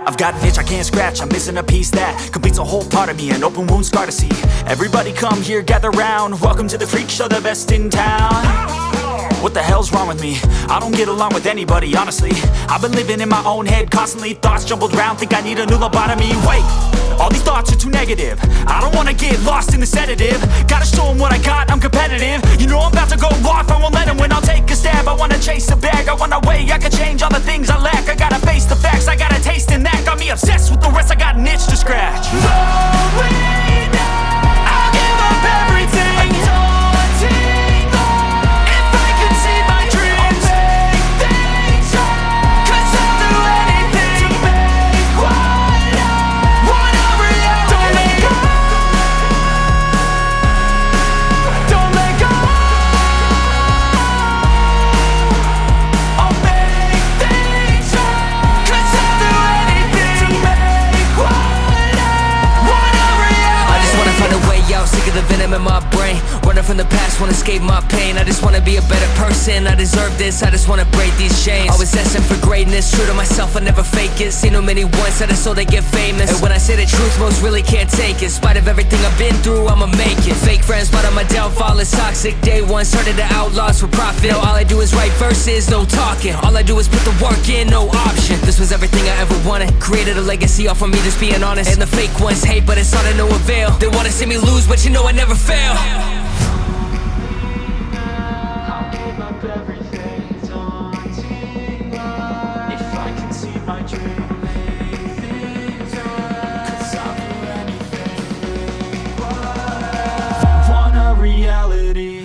I've got an itch I can't scratch, I'm missing a piece that completes a whole part of me, an open wound scar to see. Everybody come here, gather round, welcome to the freak show, the best in town. What the hell's wrong with me? I don't get along with anybody, honestly. I've been living in my own head constantly, thoughts jumbled round, think I need a new lobotomy. Wait, all these thoughts are too negative, I don't wanna get lost in the sedative. Gotta show them what I got, I'm competitive. You know I'm about to go off, I won't let them win, I'll take a stab. I wanna chase a bag, I want a way I can change all the things I lack. I gotta face the facts, I got a taste in that. Got me obsessed with the rest, I got an itch to scratch. Going now, I'll give up everything. The venom in my brain, running from the past, wanna escape my pain. I just wanna be a better person, I deserve this, I just wanna break these chains. Always asking for greatness, true to myself, I never fake it. Seen too many once that I so they get famous. And when I say the truth, most really can't take it. In spite of everything I've been through, I'ma make it. Fake friends, but on my downfall is toxic. Day one, started the outlaws for profit. Now all I do is write verses, no talking. All I do is put the work in, no option. This was everything I ever wanted, created a legacy off of me just being honest. And the fake ones hate, but it's all to no avail. They wanna see me lose, but you know I never fail. I'll give up everything, daunting if I can see my dream. Cause I'll do anything, want a reality.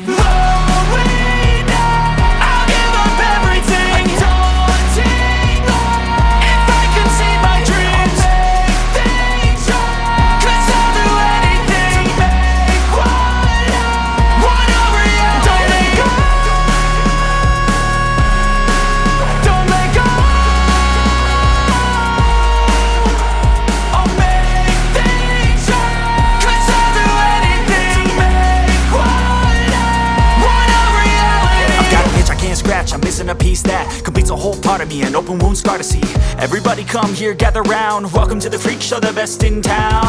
I'm missing a piece that completes a whole part of me, an open wound scar to see. Everybody come here, gather round, welcome to the freak show, the best in town.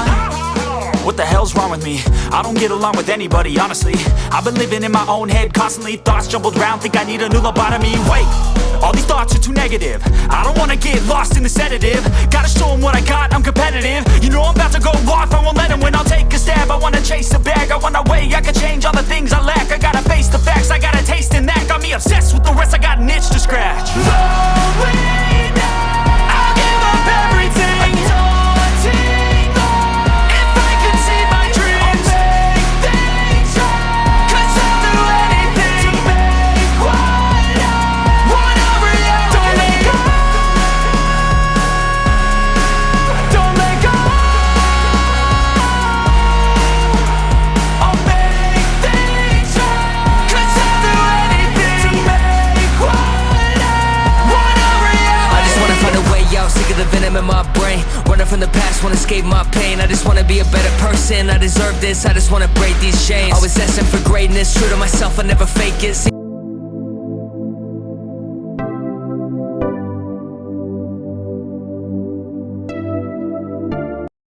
What the hell's wrong with me? I don't get along with anybody, honestly. I've been living in my own head constantly, thoughts jumbled round, think I need a new lobotomy. Wait, all these thoughts are too negative, I don't wanna get lost in the sedative. Gotta show them what I got, I'm competitive. You know I'm about to go off, I won't let them win, I'll take a stab. I wanna chase a bag, I want a way I can change all the things I lack. I gotta face the facts, I got a taste in that. Got me obsessed with the rest, I got an itch to scratch. Going now, I'll give up everything. The venom in my brain, running from the past, wanna escape my pain. I just wanna be a better person, I deserve this, I just wanna break these chains. Always asking for greatness, true to myself, I never fake it.